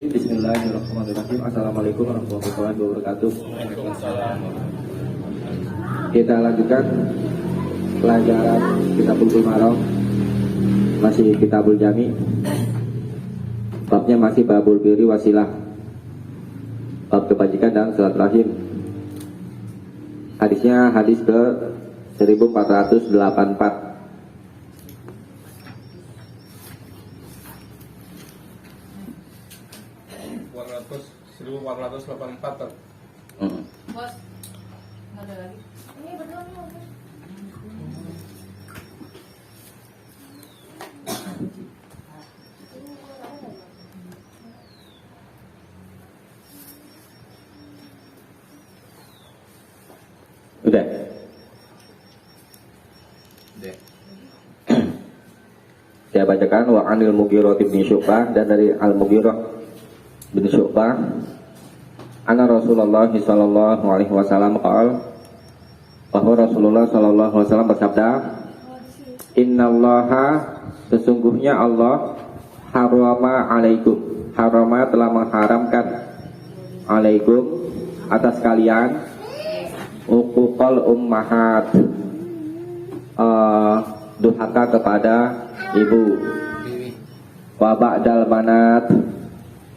Bismillahirrahmanirrahim. Assalamualaikum warahmatullahi wabarakatuh. Kita lanjutkan pelajaran Kitabul Maram, masih Kitabul Jami. Babnya masih babul birri wasilah, bab kebajikan dan silaturahim. Hadisnya hadis ke 1484. 1484. Bos, nggak ada lagi. Ini betul nih, Bos. Udah. Saya bacakan wa anil Mughirah bin Syu'bah, dan dari Al-Mughirah bin Syu'bah anna Rasulullah sallallahu alaihi wasallam qaal, bahwa Rasulullah sallallahu alaihi wasallam bersabda, innallaha, sesungguhnya Allah, harama alaikum, harama telah mengharamkan, alaikum, atas kalian, uquqal ummahat, durhaka kepada ibu, wa ba'dal banat,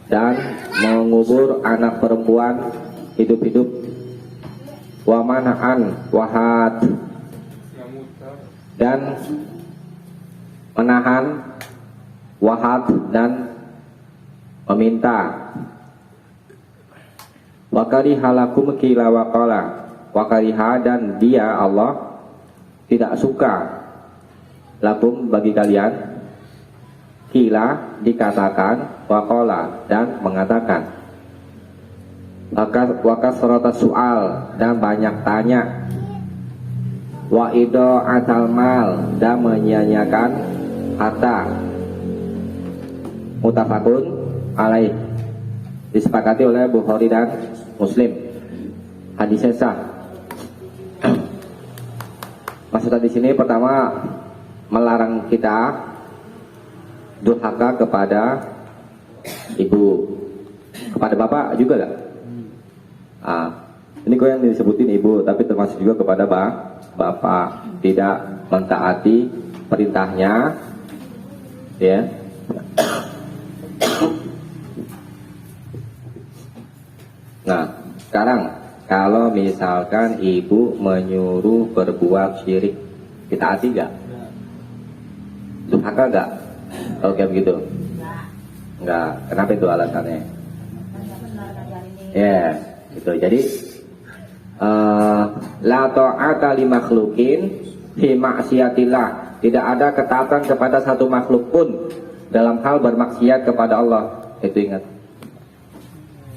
dan mengubur anak perempuan hidup-hidup, wa mana'an wahat, dan menahan wahat dan meminta, wa karihalakum kila wa qala, wa kariha, dan dia Allah tidak suka, lakum, bagi kalian, kila, dikatakan, waqala, dan mengatakan, wakasrota soal, dan banyak tanya, wa ido atal mal, dan menyia-nyiakan harta. Mutafakun alaih, disepakati oleh Bukhari dan Muslim. Hadisnya sah. Maksudnya di sini pertama melarang kita durhaka kepada ibu, kepada bapak juga gak? Ini kok yang disebutin ibu, tapi termasuk juga kepada bapak, tidak mentaati perintahnya, ya. Nah, sekarang kalau misalkan ibu menyuruh berbuat syirik, kita taati gak? Durhaka gak? Kalau kayak begitu? Enggak. Kenapa itu alasannya? Ya, gitu. Jadi la ta'ata li makhluqin fi ma'siyatillah. Tidak ada ketaatan kepada satu makhluk pun dalam hal bermaksiat kepada Allah. Itu ingat.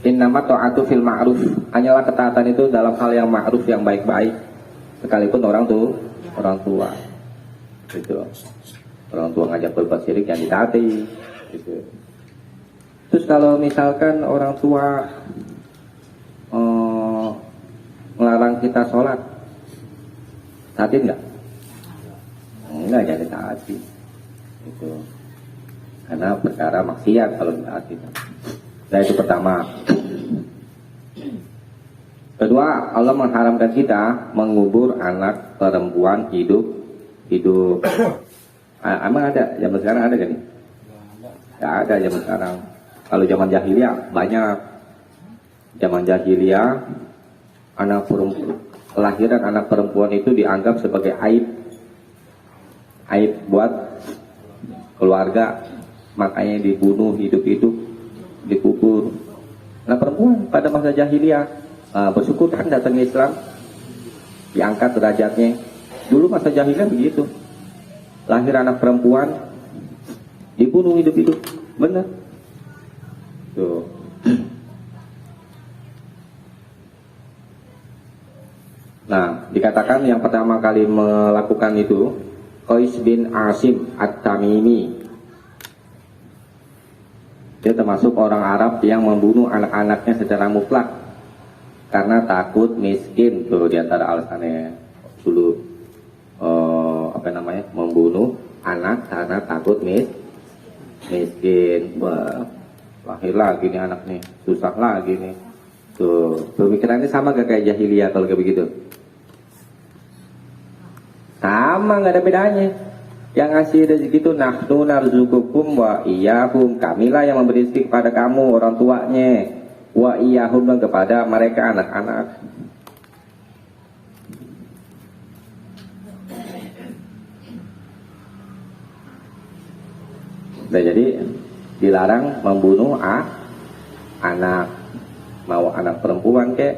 Innama ta'atu fil ma'ruf. Hanyalah ketaatan itu dalam hal yang ma'ruf, yang baik-baik. Sekalipun orang tua. Gitu. Orang tua ngajak berbuat syirik, yang ditaati, gitu. Terus kalau misalkan orang tua melarang kita sholat, taatin nggak? Enggak, jangan ditaati, gitu. Karena perkara maksiat kalau ditaati. Nah, itu pertama. Kedua, Allah mengharamkan kita mengubur anak perempuan hidup. Emang ada? Zaman sekarang ada gak nih? Gak ada zaman sekarang. Kalau zaman jahiliyah banyak. Zaman jahiliyah kelahiran anak perempuan itu dianggap sebagai aib buat keluarga, makanya dibunuh hidup-hidup, dikubur. Anak perempuan pada masa jahiliyah, bersyukur kan datangnya Islam, diangkat derajatnya. Dulu masa jahiliyah begitu. Lahir anak perempuan dibunuh hidup-hidup, benar. Tuh. Nah, dikatakan yang pertama kali melakukan itu Qais bin Asim At-Tamimi. Dia termasuk orang Arab yang membunuh anak-anaknya secara mutlak karena takut miskin. Tuh diantara alasannya dulu. Membunuh anak karena takut miskin. Wah, lahir lagi nih anak nih, susah lagi nih. Tuh, pemikirannya sama gak kayak jahiliyah kalau kayak begitu? Sama, nggak ada bedanya. Yang ngasih rezeki itu nahnu narzuqukum wa iyyahum, kamilah yang memberi rezeki kepada kamu orang tuanya, wa iyyahum, dan kepada mereka anak-anak. Nah, jadi dilarang membunuh anak, mau anak perempuan kek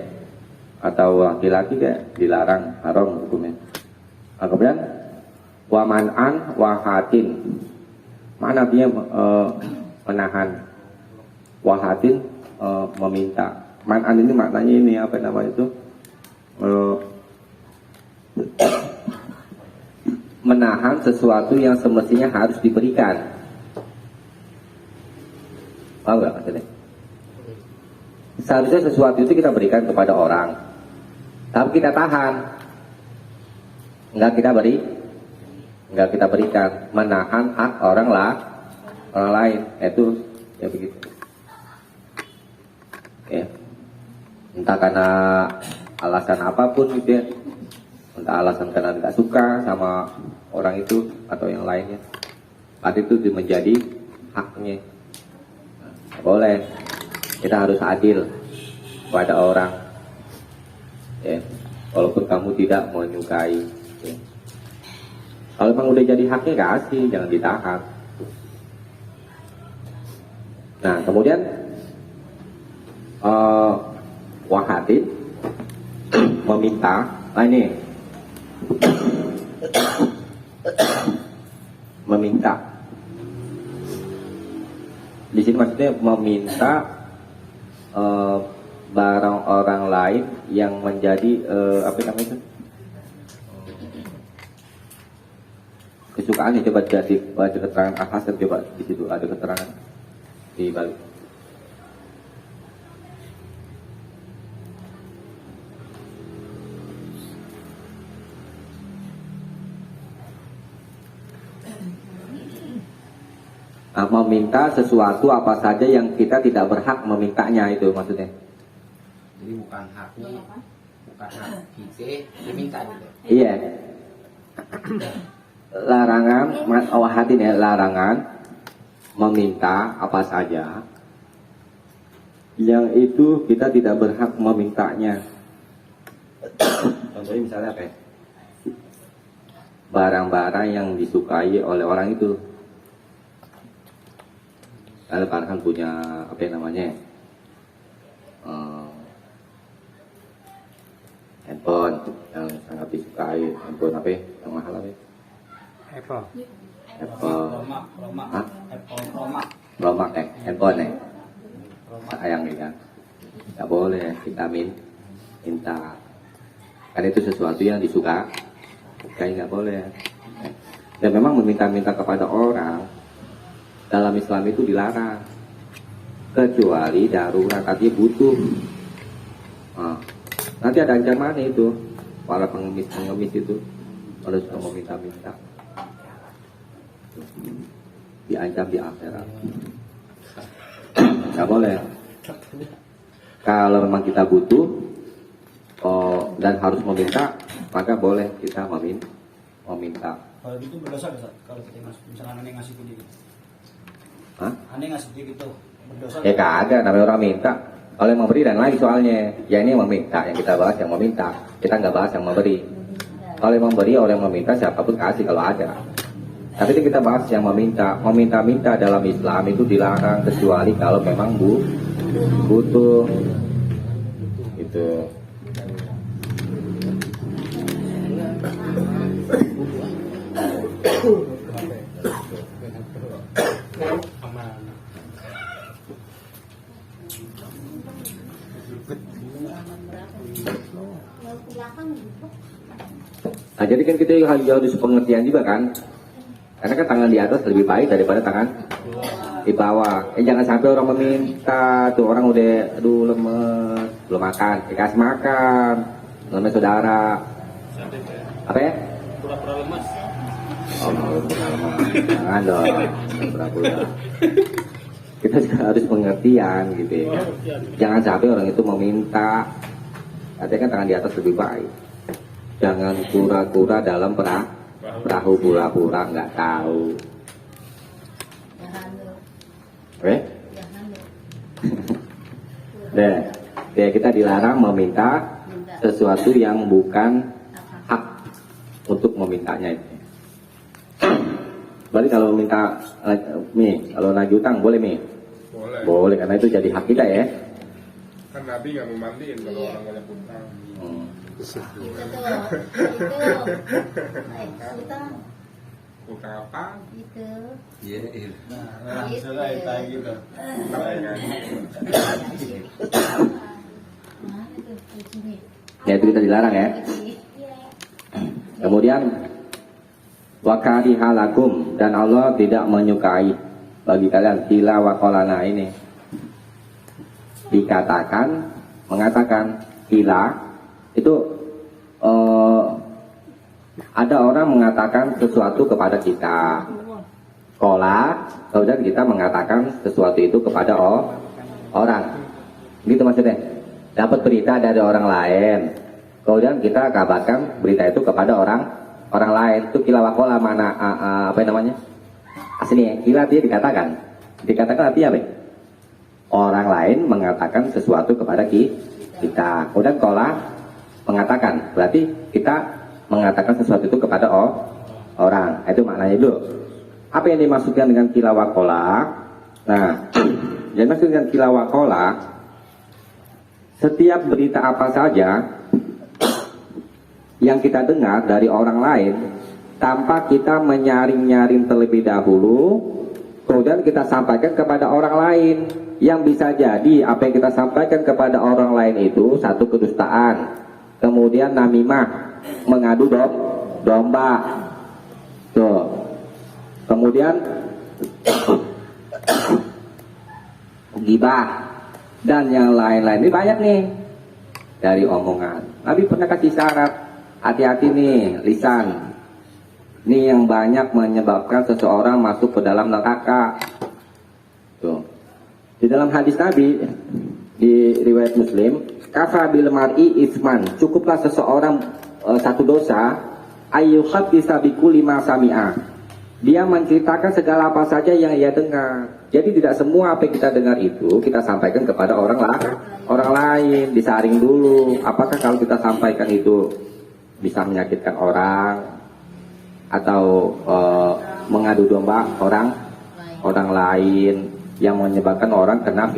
atau laki-laki kek, dilarang, haram hukumnya. Nah, kemudian waman'an wahatin, mana dia menahan, wahatin meminta. Man'an ini maknanya ini apa namanya itu, menahan sesuatu yang semestinya harus diberikan. Paham nggak maksudnya? Seharusnya sesuatu itu kita berikan kepada orang, tapi kita tahan, nggak kita berikan, menahan hak orang lain, itu ya begitu. Ya. Entah karena alasan apapun gitu ya, entah alasan karena tidak suka sama orang itu atau yang lainnya, tapi itu menjadi haknya. Boleh, kita harus adil pada orang, ya, walaupun kamu tidak menyukai, ya. Kalau memang udah jadi haknya kasih, jangan ditahan. Nah, kemudian wahadin meminta, ini meminta. Di sini maksudnya meminta barang orang lain yang menjadi apa namanya itu, kesukaan. Coba jadi baca keterangan Al-Hasan, coba di situ ada keterangan di balik. Meminta sesuatu apa saja yang kita tidak berhak memintanya, itu maksudnya. Jadi bukan haknya, bukan hak kita diminta gitu. Iya. Larangan, wahatin ya, larangan meminta apa saja yang itu kita tidak berhak memintanya. Contohnya misalnya apa ya? Barang-barang yang disukai oleh orang itu. Ada kan punya apa yang namanya handphone yang sangat disukai, handphone apa ya? Yang mahal apa ya? Apple. Romak handphone sayang ya kan, nggak boleh kita minta, kan itu sesuatu yang disukai, nggak boleh. Dan memang meminta-minta kepada orang dalam Islam itu dilarang, kecuali darurat, artinya butuh. Nah, nanti ada ancaman itu, para pengemis itu kalau sudah meminta-minta, diancam di akhirat. Nggak boleh. Kalau memang kita butuh dan harus meminta, maka boleh kita meminta. Kalau gitu berdosa nggak, Ustaz? Kalau kita misalkan aneh ngasih ke dia gitu. Hah? Aneh ngasih dia gitu, berdosa. Ya kagak, namanya orang minta. Kalau yang memberi dan lain soalnya, ya ini yang meminta, yang kita bahas yang meminta, kita nggak bahas yang memberi. Kalau yang memberi, orang yang meminta siapapun kasih kalau ada. Tapi itu kita bahas yang meminta dalam Islam itu dilarang, kecuali kalau memang butuh. Gitu. Nah, jadi kan kita harus pengertian juga kan, karena kan tangan di atas lebih baik daripada tangan di bawah. Jangan sampai orang meminta, tuh orang udah aduh lemes, belum makan, dikasih makan, lemes saudara. Apa ya? Pura-pura lemas. Oh, pura-pura lemas. Jangan dong, pura-pura. Kita juga harus pengertian gitu ya. Jangan sampai orang itu meminta, katanya kan tangan di atas lebih baik. Jangan pura-pura dalam perahu, pura-pura nggak tahu. Jangan lu. Oke? Jangan lu. Deh, kita dilarang meminta sesuatu yang bukan hak untuk memintanya itu. Berarti kalau minta kalau nagih utang boleh Boleh. Boleh, karena itu jadi hak kita ya. Kan Nabi nggak memandiin kalau orang banyak utang. Itu tuh. Utang. Utang apa? Itu. Iya, iya. Nah, sudah ditanya gitu. Talengan. Mana tuh? Di sini. Ya itu kita dilarang ya. Kemudian wakari halakum, dan Allah tidak menyukai bagi kalian kila wakolana ini. Mengatakan kila itu ada orang mengatakan sesuatu kepada kita. Kola, kemudian kita mengatakan sesuatu itu kepada orang. Gitu maksudnya. Dapat berita dari orang lain, kemudian kita kabarkan berita itu kepada orang lain. Itu kila wakola mana apa namanya? Aslinya kila dia dikatakan artinya apa? Orang lain mengatakan sesuatu kepada kita. Kemudian kola mengatakan, berarti kita mengatakan sesuatu itu kepada orang. Itu maknanya dulu. Apa yang dimaksudkan dengan kila wakola? Nah, yang dimaksudkan dengan kila wakola, setiap berita apa saja yang kita dengar dari orang lain tanpa kita menyaring-nyaring terlebih dahulu, kemudian kita sampaikan kepada orang lain, yang bisa jadi apa yang kita sampaikan kepada orang lain itu satu kedustaan, kemudian namimah, mengadu domba, tuh, kemudian gibah dan yang lain-lain. Ini banyak nih dari omongan. Nabi pernah kasih syarat, hati-hati nih lisan. Ini yang banyak menyebabkan seseorang masuk ke dalam neraka. Tuh. Di dalam hadis Nabi di riwayat Muslim, kafa bil mar'i isman, cukuplah seseorang satu dosa ayyuhat bisa bikuli ma sami'a. Dia menceritakan segala apa saja yang ia dengar. Jadi tidak semua apa yang kita dengar itu kita sampaikan kepada orang lain, disaring dulu. Apakah kalau kita sampaikan itu bisa menyakitkan orang atau mengadu domba orang lain yang menyebabkan orang kena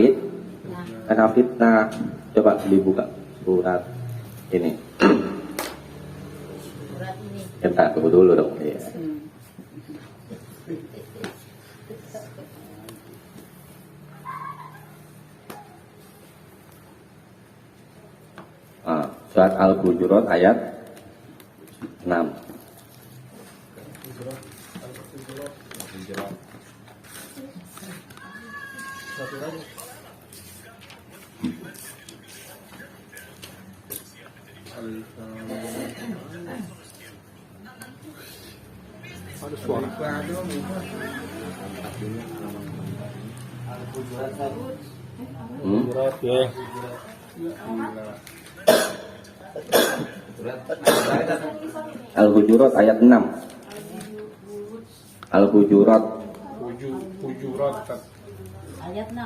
fitnah. Coba dibuka surat ini. Surat ini. Bentar, tunggu dulu dong. Iya. Surat Al-Hujurat ayat 6. Ada suara. Al-Hujurat ayat 6. Al-Hujurat. Hujurat. Ayat 6.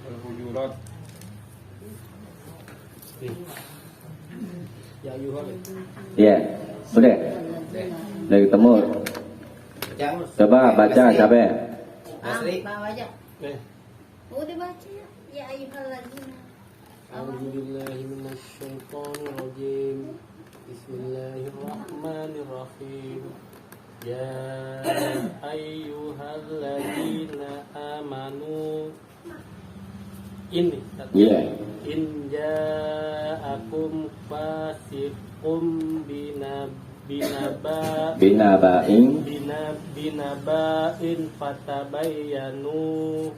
Al-Hujurat. Ya Yuhal. Iya, udah. Udah ketemu. Coba baca siapa ya? Asri. Bawa aja. Eh. Udah baca ya. Ya ayyuhalladzina. A'udzubillahi minasyaitonirrajim. Bismillahirrahmanirrahim. Ya ayyuhalladzina amanu. Ini Iya. in ja'akum fasiqum binaba'in fatabayyanu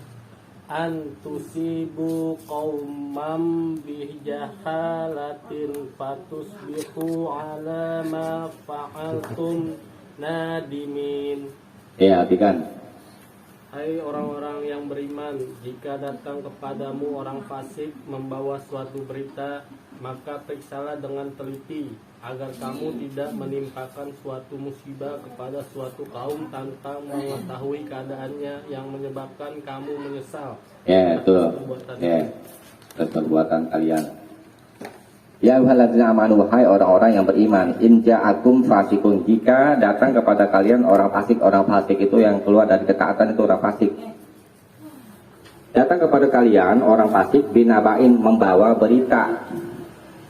an tusibu qauman bihjahalatin fatusbihu ala ma fa'altum nadimin. Ya, artikan. Hai orang-orang yang beriman, jika datang kepadamu orang fasik membawa suatu berita, maka periksalah dengan teliti, agar kamu tidak menimpakan suatu musibah kepada suatu kaum tanpa mengetahui keadaannya yang menyebabkan kamu menyesal. Ya, itu. Perbuatan Ya, perbuatan kalian. Ya ayyuhalladzina amanu, wahai orang-orang yang beriman, in ja'akum fasikun, jika datang kepada kalian orang fasik itu yang keluar dari ketaatan, itu orang fasik. Datang kepada kalian orang fasik binabain, membawa berita.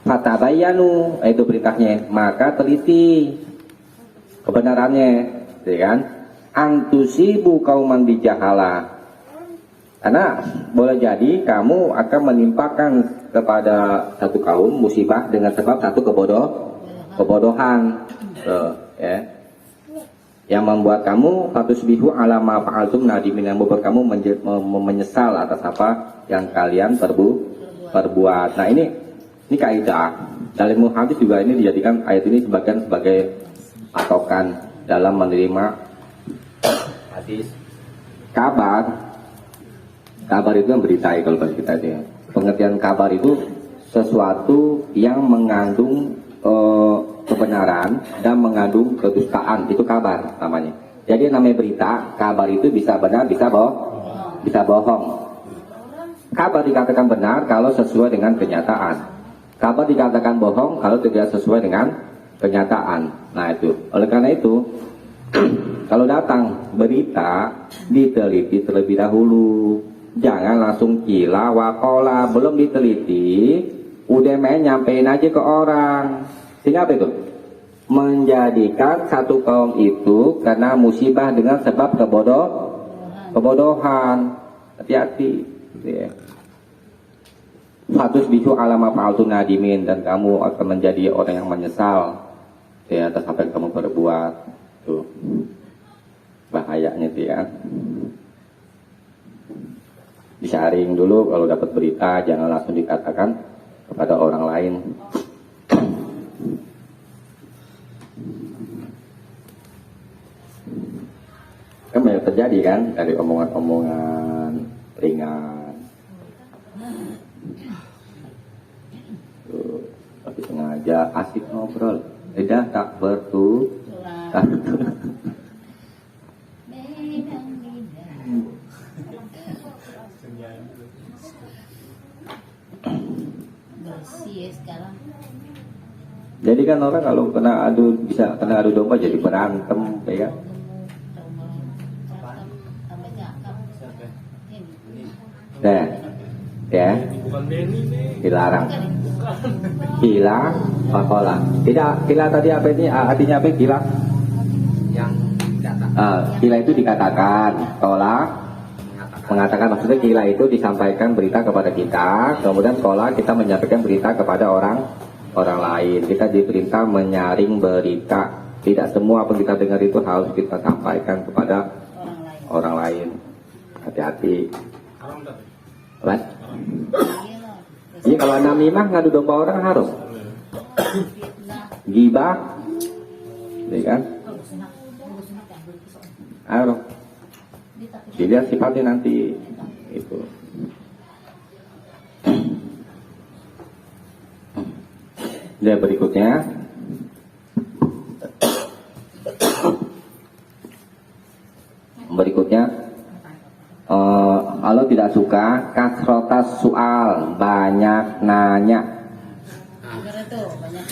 Fatabayanu, itu beritanya, maka teliti kebenarannya, ya kan? Antusibu kauman bijahala. Karena boleh jadi kamu akan menimpakan kepada satu kaum musibah dengan sebab satu kebodohan, ya, yang membuat kamu fatusbihu ala ma fa'altum nadimin, yang membuat kamu menyesal atas apa yang kalian perbuat. Nah ini kaidah dalam hadis juga, ini dijadikan ayat ini sebagai patokan dalam menerima hadis. Kabar itu yang berita, kalau bahasa kita itu ya. Pengertian kabar itu sesuatu yang mengandung kebenaran dan mengandung kedustaan, itu kabar namanya. Jadi namanya berita, kabar itu bisa benar, bisa bohong. Kabar dikatakan benar kalau sesuai dengan kenyataan. Kabar dikatakan bohong kalau tidak sesuai dengan kenyataan. Nah itu, oleh karena itu kalau datang berita diteliti terlebih dahulu. Jangan langsung kila wakola, belum diteliti, udah main nyampein aja ke orang. Sehingga apa itu? Menjadikan satu kaum itu karena musibah dengan sebab kebodohan. Hati-hati. Ya. Fatus bisu alama fa'altu nadimin, dan kamu akan menjadi orang yang menyesal ya atas apa yang kamu perbuat. Tuh. Bahayanya itu ya. Disaring dulu kalau dapat berita, jangan langsung dikatakan kepada orang lain. Kan banyak terjadi kan dari omongan-omongan ringan. Tuh, tapi sengaja asik ngobrol, tidak tak bertutur. Sekarang Jadi kan orang kalau bisa kena adu domba jadi berantem, ya kan? Nah, ya, dilarang. Gila, pakola. Tidak, gila tadi apa ini? Artinya apa? Gila. Yang data Gila itu dikatakan, tolak. Mengatakan, maksudnya gila itu disampaikan berita kepada kita, kemudian sekolah kita menyampaikan berita kepada orang lain. Kita diperintah menyaring berita. Tidak semua apa yang kita dengar itu harus kita sampaikan kepada orang lain. Hati-hati. Right? Jadi kalau namimah ngadu domba orang harus. Gibah, ya kan? Harus. Dilihat sifatnya nanti itu. Dan berikutnya Allah tidak suka kasrotas soal, banyak nanya. Gara tuh banyak.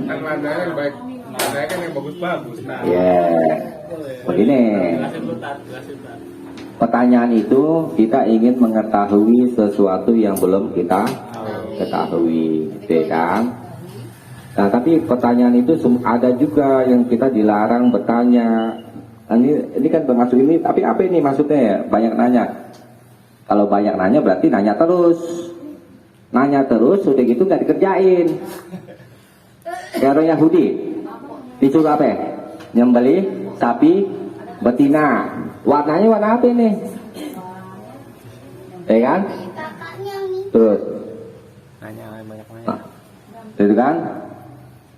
Kan nanya yang baik, nanya kan yang bagus-bagus. Nah, Begini. Pertanyaan itu kita ingin mengetahui sesuatu yang belum kita ketahui, gitu kan? Nah, tapi pertanyaan itu ada juga yang kita dilarang bertanya. Nah, ini kan termasuk ini, tapi apa ini maksudnya ya? Banyak nanya. Kalau banyak nanya berarti nanya terus. Nanya terus, sudah gitu nggak dikerjain. Kayak orang Yahudi disuruh apa? Nyembelih sapi betina. Warnanya warna apa ini? Ya kan? Terus, Nanya banyak-banyak. nah, itu kan?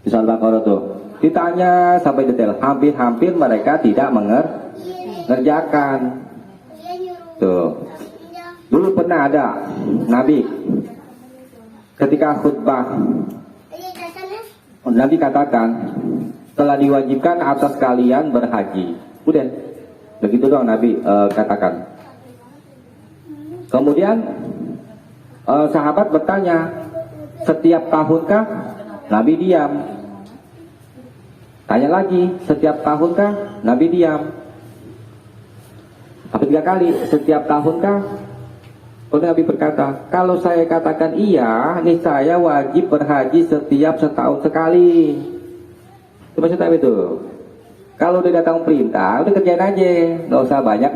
Di surah Al-Baqarah tuh. Ditanya sampai detail, hampir-hampir mereka tidak mengerjakan. Tuh. Dulu pernah ada Nabi ketika khutbah, Nabi katakan telah diwajibkan atas kalian berhaji. Udah, begitu doang Nabi katakan. Kemudian sahabat bertanya, setiap tahunkah? Nabi diam. Tanya lagi, setiap tahunkah? Nabi diam. Tapi 3 kali, setiap tahunkah? Kemudian Nabi berkata, kalau saya katakan iya, niscaya wajib berhaji setiap setahun sekali. Itu maksudnya apa itu? Kalau udah datang perintah, udah kerjain aja, nggak usah banyak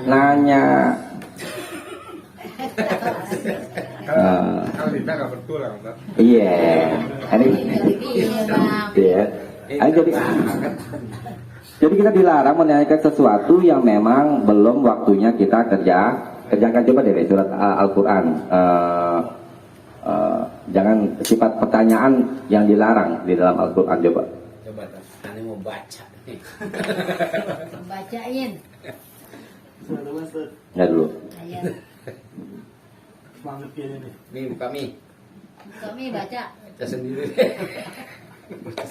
nanya. Kalau kita nggak bertulang, Ustaz. Iya, ini ya. Jadi kita dilarang menanyakan sesuatu yang memang belum waktunya kita kerjakan. Coba deh surat Al-Quran. Jangan sifat pertanyaan yang dilarang di dalam Al-Quran. Coba. Ini mau baca nih. Bacain. Ya dulu. Ayat. Semangat gini nih. Nih kami Kami baca. baca sendiri.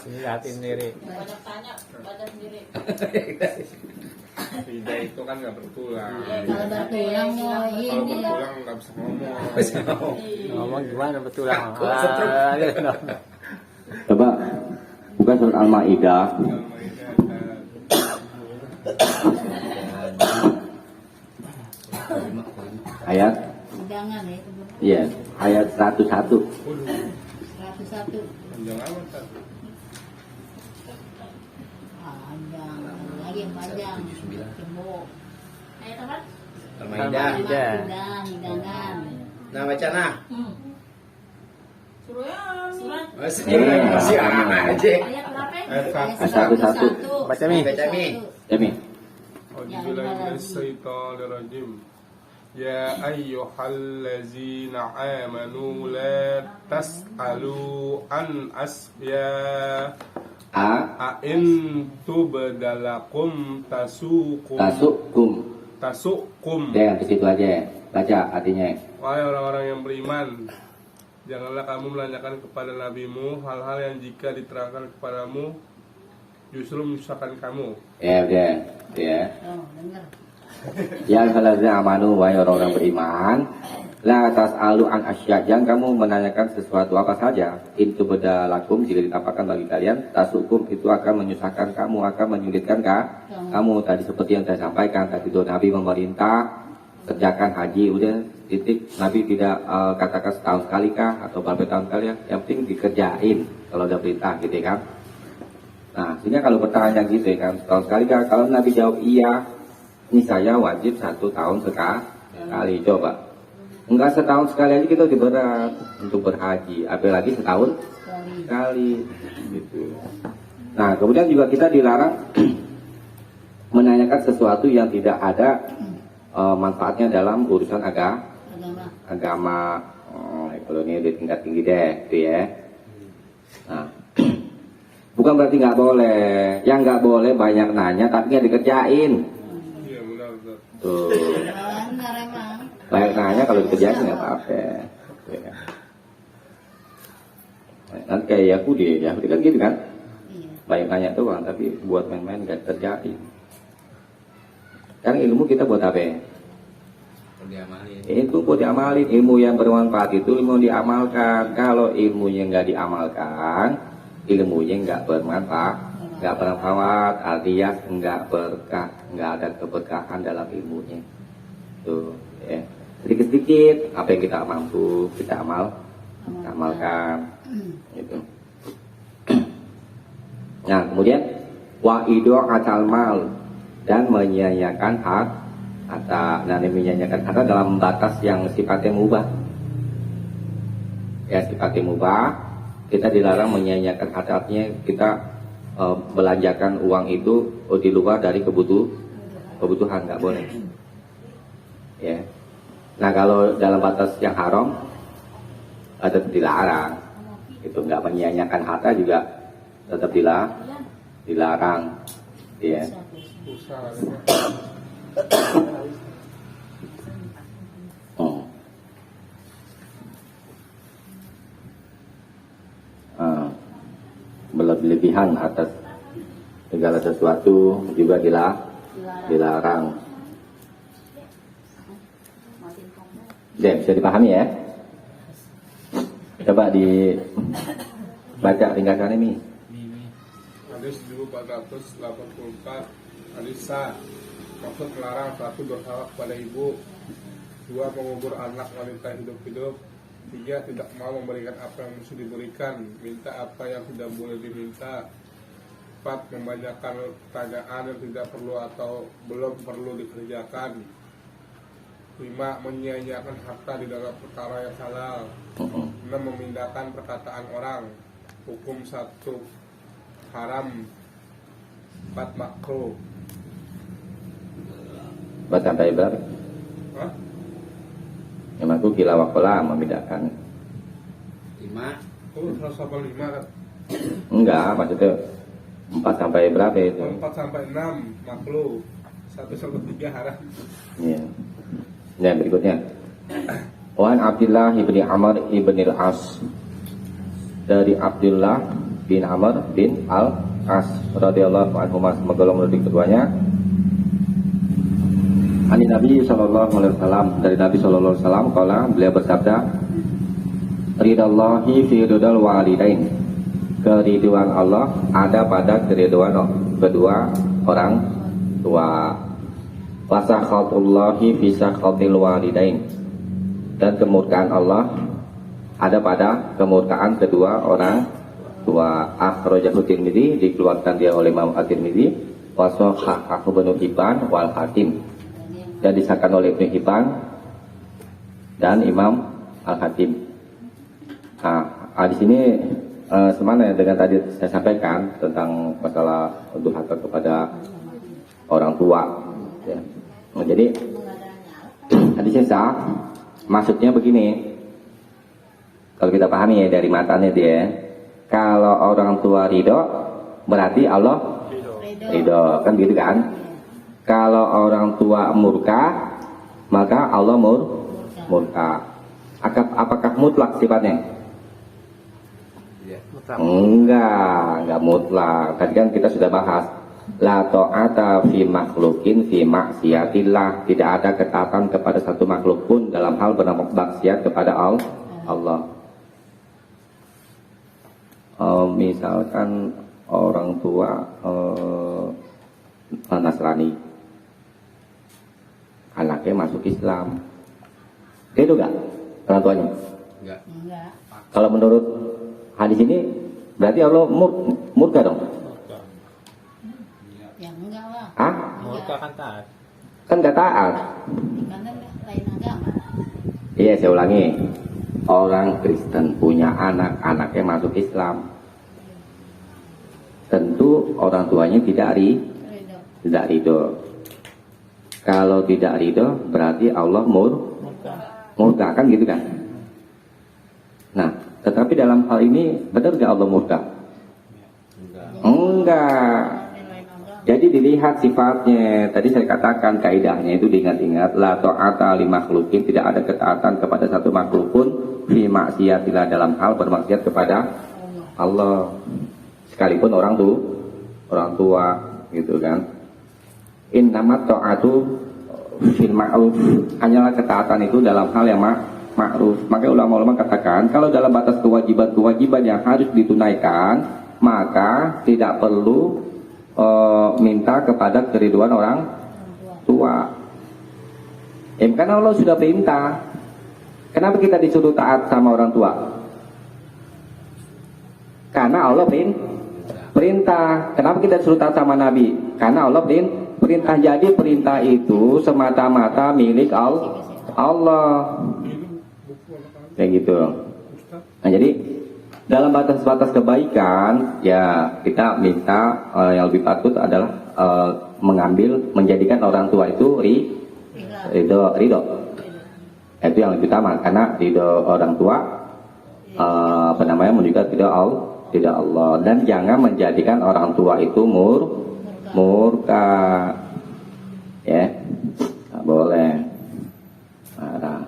Lihatin sendiri. Banyak tanya, baca sendiri. Tidak itu kan nggak bertulang. Kalau bertulang mau Kalau ini. bertulang nggak bisa ngomong. Ngomong gimana betul lah. Coba buka surat Al-Maidah. Ayat, Undangan ya. iya, ayat 101. 101. Panjang amat, Ustaz. Panjang. Lagi yang panjang. 179. Cembok. Ayat apa? Al-Maidah. Hidangan. Nah baca nah. Surat. Masih aman aja. Ayat berapa? Ayat 101. Baca Mi. Baca Mi. Demi. Auzubillahiminasyaitonirrajim. Ya ayyuhallazina amanu la tas'alu an asya in tubdalakum tasukum. Ya, di situ aja. Baca artinya. Wahai orang-orang yang beriman, janganlah kamu menanyakan kepada nabimu hal-hal yang jika diterangkan kepadamu justru menyusahkan kamu. Ya, udah. Ya. Oh, dengar. Yang halazina amanu, wahai orang-orang beriman, la tas'alu an asya, jangan kamu menanyakan sesuatu apa saja. Itu bedalakum, jika ditampakkan bagi kalian, tasukum, itu akan menyusahkan kamu, akan menyulitkan kamu. Tadi seperti yang saya sampaikan tadi itu, Nabi memerintah kerjakan haji, udah titik. Nabi tidak katakan setahun sekali kah atau berapa tahun kali ya, yang penting dikerjain kalau ada perintah gitu kan. Nah, sehingga kalau pertanyaan gitu ya kan, setahun sekali kah? Kalau Nabi jawab iya, ini saya wajib 1 tahun sekali. Coba, enggak setahun sekali aja kita udah berat untuk berhaji, apalagi setahun sekali gitu. Nah, kemudian juga kita dilarang menanyakan sesuatu yang tidak ada manfaatnya dalam urusan agama. Kalau ini di tingkat tinggi deh, gitu ya. Nah, bukan berarti nggak boleh. Yang nggak boleh banyak nanya tapi nggak dikerjain. Iya benar, Ustaz. Tuh. Benar emang. Banyak nanya kalau dikerjain nggak apa-apa. Ya. Nanti kayak Yahudi kan gitu kan? Iya. Banyak nanya doang tapi buat main-main nggak terjadi. Sekarang ilmu kita buat apa? Diamalin. Itu buat diamalin. Ilmu yang bermanfaat itu ilmu yang diamalkan. Kalau ilmunya nggak diamalkan, ilmunya nggak bermanfaat, alias nggak berkah, nggak ada keberkahan dalam ilmunya. Tuh, ya. Sedikit-sedikit apa yang kita mampu kita amalkan. Gitu. Nah, kemudian wa atal mal, dan menyia-nyiakan harta. Nah, menyia-nyiakan harta dalam batas yang sifatnya mubah. Ya, sifatnya mubah. Kita dilarang menyia-nyiakan harta, artinya kita belanjakan uang itu di luar dari kebutuhan, nggak boleh. Ya. Nah kalau dalam batas yang haram tetap dilarang. Itu nggak menyia-nyiakan harta juga tetap dilarang. Ya. Usaha. Oh. Berlebihan atas segala sesuatu juga dilarang. Ya, bisa dipahami ya? Coba dibaca ringkasan ini. Hadis 1484 hadis sah. Maksud melarang satu bersalah kepada ibu, dua mengubur anak wanita hidup-hidup, tiga tidak mau memberikan apa yang mesti diberikan, minta apa yang tidak boleh diminta, empat membanyakan pertanyaan yang tidak perlu atau belum perlu dikerjakan, lima menyia-nyiakan harta di dalam perkara yang halal, enam memindahkan perkataan orang, hukum satu haram, empat makruh. Baca sampai berapa? Hah? Yang aku kila wakola membedakan. 5. Oh, 185 kan? Enggak, maksudnya 4 sampai berapa itu? 4 sampai 6 makruh, 1 sampai 3 haram. Iya. Dan berikutnya. Wan Abdullah ibni Amr ibni al-As, dari Abdullah bin Amr bin al-As radhiyallahu anhu, semoga Allah meridhai keduanya. Ani Nabi sallallahu alaihi wasallam, dari Nabi sallallahu alaihi wasallam qala, beliau bersabda, ridallahi fi ridal walidain, keriduan Allah ada pada keriduan kedua orang tua. Wasakhatullahi fi sakhatil walidain, dan kemurkaan Allah ada pada kemurkaan kedua orang tua. Akhrajahu Tirmidzi, dikeluarkan dia oleh Imam At-Tirmidzi, wa sahahahu Ibnu Hibban wal Hakim, dan disahkan oleh Ibnu Hibban dan Imam Al-Hakim. Nah, di sini semana dengan tadi saya sampaikan tentang masalah durhaka kepada orang tua. Ya. Nah, jadi hadisnya sah, maksudnya begini. Kalau kita pahami ya dari matanya dia, kalau orang tua ridho berarti Allah ridho, kan gitu kan? Kalau orang tua murka, maka Allah murka. Apakah mutlak sifatnya? Enggak mutlak. Tadi kan kita sudah bahas, la ta'ata fi makhlukin fi maksiatillah, tidak ada ketaatan kepada satu makhluk pun dalam hal bermaksiat kepada Allah. Misalkan orang tua Nasrani, anaknya masuk Islam, itu enggak orang tuanya? Enggak. Kalau menurut hadis ini berarti Allah murka dong? Ya enggak lah. Hah? Murka kan taat. Kan gak taat. Karena lain agama. Iya, saya ulangi. Orang Kristen punya anak, anaknya masuk Islam, tentu orang tuanya tidak ridho. Kalau tidak ridho berarti Allah murka, kan gitu kan? Nah, tetapi dalam hal ini benar gak Allah murka? Enggak. Jadi dilihat sifatnya. Tadi saya katakan kaidahnya itu diingat-ingat, la ta'ata li makhlukin, tidak ada ketaatan kepada satu makhluk pun fi maksiatillah, dalam hal bermaksiat kepada Allah, sekalipun orang tua gitu kan. Innamat ta'atu fil ma'ruf, hanyalah ketaatan itu dalam hal yang ma'ruf. Maka ulama-ulama katakan kalau dalam batas kewajiban yang harus ditunaikan, maka tidak perlu minta kepada keriduan orang tua. Karena Allah sudah perintah. Kenapa kita disuruh taat sama orang tua? Karena Allah perintah. Kenapa kita disuruh taat sama Nabi? Karena Allah perintah. Jadi perintah itu semata-mata milik Allah. Kayak gitu. Nah, jadi dalam batas-batas kebaikan, ya kita minta yang lebih patut adalah menjadikan orang tua itu ridho. Itu yang lebih utama karena ridho orang tua menunjukkan tidak Allah, dan jangan menjadikan orang tua itu murka, ya, nggak boleh. Nah,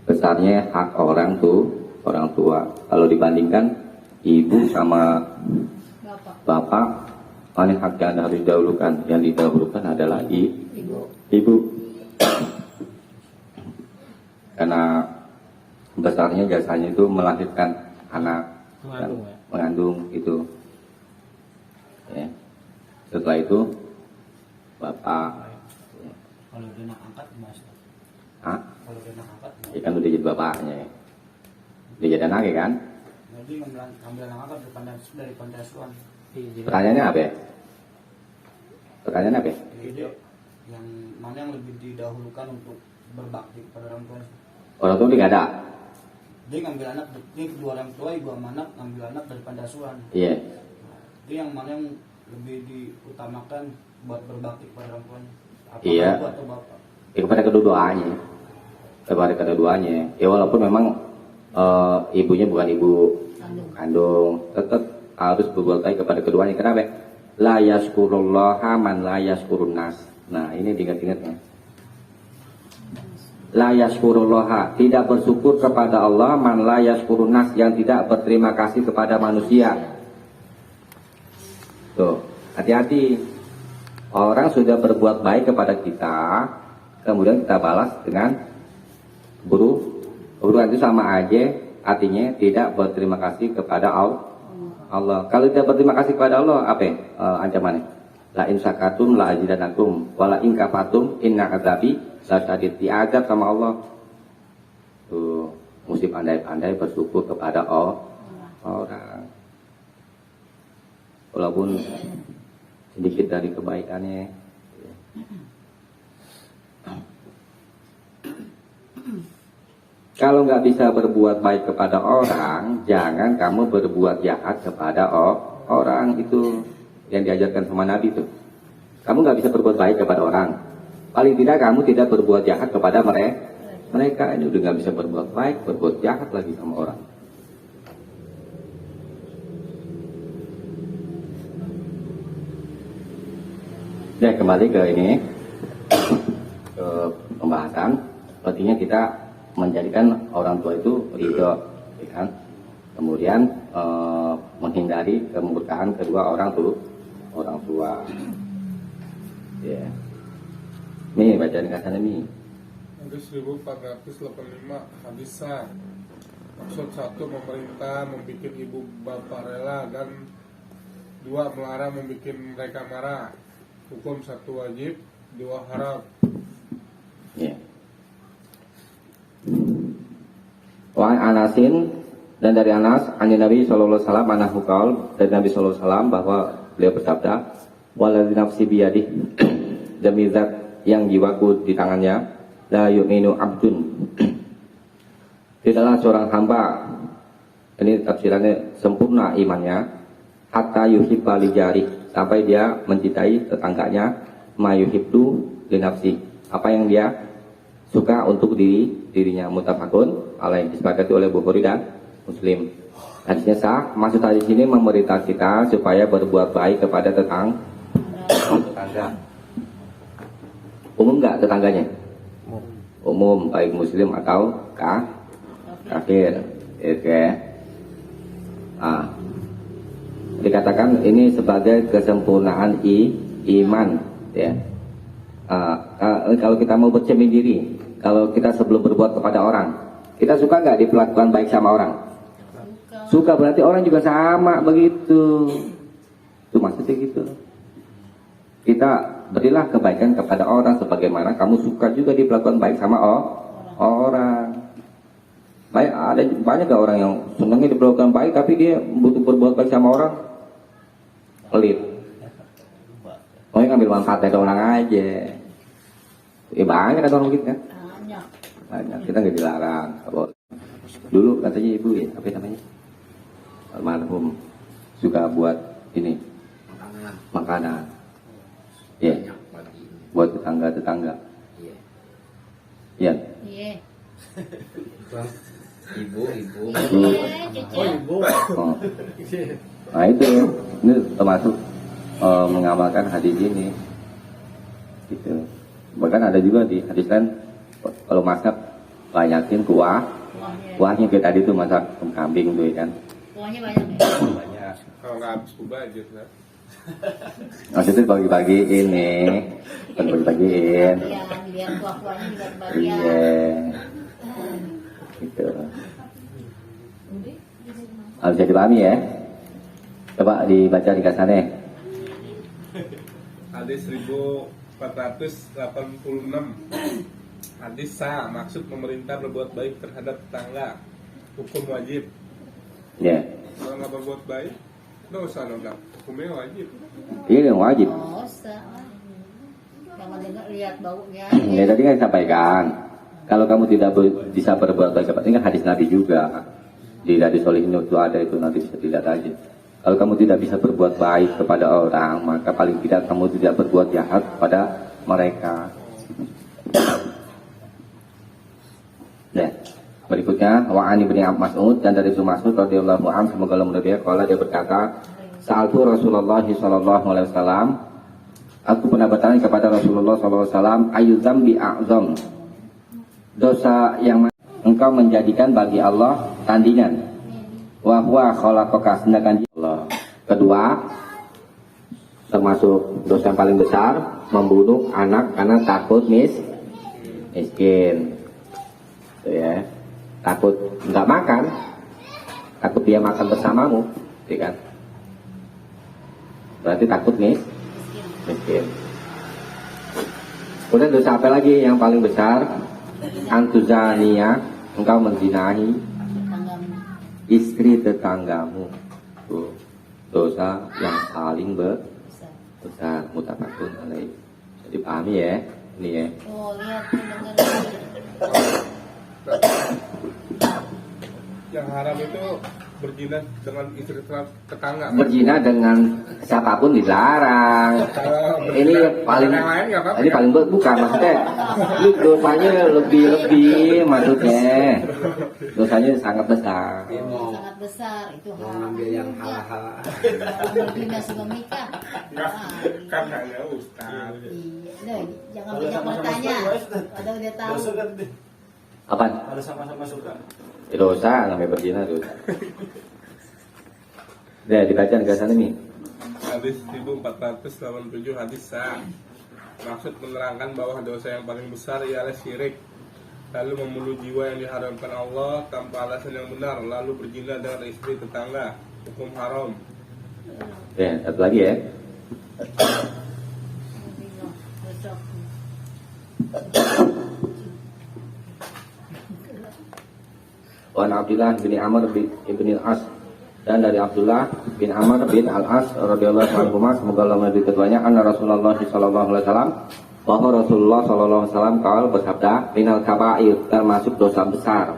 besarnya hak orang tua kalau dibandingkan ibu sama bapak, mana hak yang harus didahulukan? Yang didahulukan adalah ibu. Karena besarnya jasanya itu melahirkan anak dan mengandung itu. Ya. Setelah itu bapak. Kalau dia nak angkat mas. Hah? Kalau dia nak angkat. Ya kan udah jadi bapaknya. Udah jadi anaknya kan? Jadi ngambil anak angkat dari pantai asuhan. Pertanyaannya apa ya? Pertanyaannya apa ya? Jadi yang mana yang lebih didahulukan untuk berbakti kepada orang tua? Orang tua dia nggak ada. Dia ngambil anak, dia kedua orang tua, ibu sama anak ngambil anak dari pantai asuhan. Iya. Itu yang mana yang lebih diutamakan buat berbakti kepada orang tuanya? Apa Iya. ibu atau bapak? Ya, kepada kedua-duanya. Kepada kedua-duanya. Ya walaupun memang ibunya bukan ibu kandung, tetap harus berbuat baik kepada keduanya. Kenapa? La yaskurullaha man la yaskurun nas. Nah, ini diingat-ingatnya. La yaskurullaha, tidak bersyukur kepada Allah, man la yaskurun nas, yang tidak berterima kasih kepada manusia. Tuh, hati-hati. Orang sudah berbuat baik kepada kita, kemudian kita balas dengan buruk. Itu sama aja, artinya tidak berterima kasih kepada Allah. Kalau tidak berterima kasih kepada Allah, apa ancamannya? La in sakatum la azidanakum wala in kafatum inna azabi lasyadid. Diazab sama Allah. Tuh, mesti pandai-pandai bersyukur kepada orang. Walaupun sedikit dari kebaikannya. Kalau nggak bisa berbuat baik kepada orang, jangan kamu berbuat jahat kepada orang. Itu yang diajarkan sama Nabi tuh. Kamu nggak bisa berbuat baik kepada orang. Paling tidak kamu tidak berbuat jahat kepada mereka. Ini udah nggak bisa berbuat baik, berbuat jahat lagi sama orang. Ya, kembali ke ini, ke pembahasan. Artinya kita menjadikan orang tua itu ridho, ya kan? Kemudian menghindari kemurkaan kedua orang tua. Ya. Nih baca ringkasannya nih. Hadis 1485 hadis sah. Maksud 1, memerintah membuat ibu bapak rela, dan 2, melarang membuat mereka marah. Hukum 1 wajib, 2 haram. Ya. Wa Anasin, dan dari Anas, an Nabi sallallahu alaihi wasallam anahu qaul, dari Nabi sallallahu alaihi wasallam bahwa beliau bersabda, waladzi nafsi biyadih, demi zat yang jiwaku di tangannya, la yu'minu abdun, tidaklah seorang hamba, ini tafsirannya, sempurna imannya, hatta yuhibba li jarih, sampai dia mencintai tetangganya, ma yuhibbu li nafsi, apa yang dia suka untuk dirinya. Muttafaqun alaih, disepakati oleh Bukhari dan Muslim. Hadisnya sah. Maksud hadis ini memerintah kita supaya berbuat baik kepada tetangga. Umum nggak tetangganya? Umum, baik muslim atau kafir. Oke. Dikatakan ini sebagai kesempurnaan iman, ya. Kalau kita mau bercermin diri, kalau kita sebelum berbuat kepada orang, kita suka nggak diperlakukan baik sama orang? Suka, berarti orang juga sama begitu. Itu maksudnya gitu. Kita berilah kebaikan kepada orang sebagaimana kamu suka juga diperlakukan baik sama orang. Baik, ada banyak gak orang yang senangnya diperlakukan baik tapi dia butuh berbuat baik sama orang, pelit. Oh, ngambil manfaat dari orang aja. Ya banyak kan orang begitu kan? Banyak. Kita nggak dilarang. Dulu katanya ibu ya, apa namanya? Almarhum suka buat ini makanan. Ya, buat tetangga-tetangga. Iya. Iya. Ibu. Iya, Cece. Oh. Nah itu, ini termasuk mengamalkan hadis ini. Gitu. Bahkan ada juga di hadis kan kalau masak banyakin kuah, kuahnya kayak tadi tuh masak kambing tuh ya kan. Kuahnya banyak ya. Banyak. Kalau nggak habis kubajir lah. Maksudnya bagi-bagiin nih, bagi-bagiin. Iya, biar kuah-kuahnya juga kebagian. Iya. Gitu. Bisa dipahami ya? Coba dibaca di kasarnya. Hadis 1486. Hadis sah, maksud pemerintah berbuat baik terhadap tetangga. Hukum wajib. Ya. Kalau nggak berbuat baik, nggak usah nolak. Hukumnya wajib. Ini yang wajib. Oh, usah. Jangan dengar lihat baunya. Ya tadi kan sampaikan, kalau kamu tidak bisa berbuat baik, ini kan hadis Nabi juga. Di hadis Solihin itu ada itu, nanti bisa dilihat aja. Kalau kamu tidak bisa berbuat baik kepada orang, maka paling tidak kamu tidak berbuat jahat kepada mereka. Ya. Berikutnya, wa'ani bin Mas'ud dan dari Ibnu Mas'ud radhiyallahu anhu, semoga Allah mudah kalau dia berkata, sa'altu Rasulullah sallallahu alaihi wasallam, aku pernah bertanya kepada Rasulullah sallallahu alaihi wasallam, ayu dzambi a'zam, dosa yang engkau menjadikan bagi Allah tandingan, wa huwa khalaqaka, sedangkan Allah. Kedua, termasuk dosa yang paling besar, membunuh anak karena takut miskin. Itu ya. Takut nggak makan, takut dia makan bersamamu, ya kan? Berarti takut miskin. Kemudian dosa apa lagi yang paling besar? Antuzania, engkau menzinahi istri tetanggamu. Tuh, dosa yang paling besar. Mutafakun alaih. Jadi pahami ya, ini ya. Oh, lihat dengar. Yang haram itu berzina dengan istri tetangga. Berzina dengan siapapun dilarang. Ini paling, yang lain nggak apa-apa. ini paling bukan maksudnya. Ini dosanya lebih maksudnya. Dosanya sangat besar. Dia mau Sangat besar itu mau haram. ngambil yang halal. Berzina sebelum nikah. Kan hanya ustaz. Iya, deh, jangan banyak bertanya. Padahal dia tahu. Apaan? Kalau sama-sama suka. Dosa namanya berzina dosa. Udah dibaca negasan ini. Hadis 1487 hadis sah. Maksud menerangkan bahwa dosa yang paling besar ialah syirik, lalu membunuh jiwa yang diharamkan Allah tanpa alasan yang benar, lalu berzina dengan istri tetangga, hukum haram. Ya, satu lagi ya. Wan Abdullah bin Amr bin Al-As, dan dari Abdullah bin Amr bin Al-As radhiyallahu anhu, semoga Allah meridhai keduanya, anna Rasulullah sallallahu alaihi wasallam, bahwa Rasulullah sallallahu alaihi wasallam kal bersabda, minal kabair, termasuk dosa besar,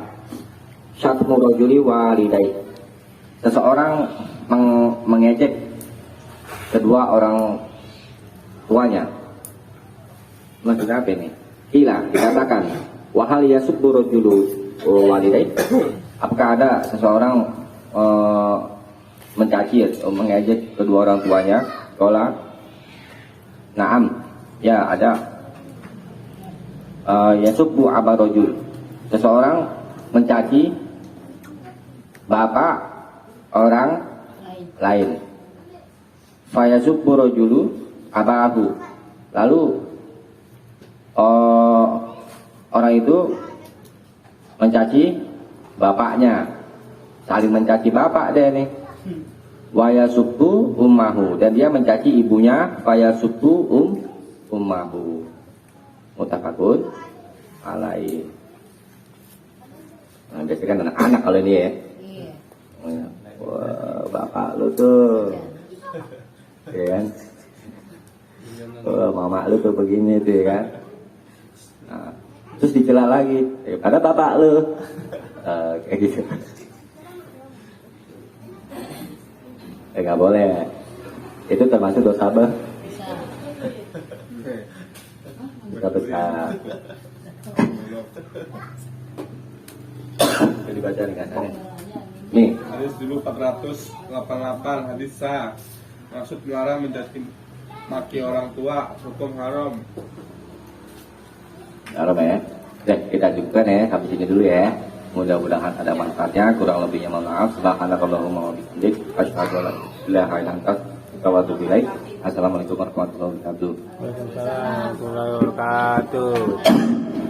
syatmu rajuli walidai, seseorang mengejek kedua orang tuanya. Maksudnya apa ini? Kila dikatakan, wahal yasubbu rajulu walidai, apakah ada seseorang mencaci atau mengejek kedua orang tuanya? Qala na'am, ya ada. Yasubbu aba rajul, seseorang mencaci bapak orang lain. Fayasubbu rajulu abahu, lalu orang itu mencaci bapaknya, saling mencaci bapak deh nih. Wayasubbu ummahu, dan dia mencaci ibunya. Wayasubbu ummahu. Mutafakun alaih. Nah, biasanya kan anak-anak kalau ini ya. Iya. Wah, bapak lu tuh, ya kan? Wah, mama lu tuh begini tuh ya kan? Nah, terus dicela lagi, ada bapak lu, kayak gitu. Nggak boleh. Itu termasuk dosa Bisa. besar. goblok. Jadi baca nih katanya. Nih, Hadis 1488 hadis sah. Maksud melarang mencaci maki orang tua, hukum haram. haram ya. Oke, kita cukupkan ya, habis ini dulu ya. Mudah-mudahan ada manfaatnya, kurang lebihnya mohon maaf. Subhanakallahumma wa bihamdik, asyhadu an la ilaha illa anta, astaghfiruka wa atubu ilaik. Assalamualaikum warahmatullahi wabarakatuh. Waalaikumsalam warahmatullahi wabarakatuh.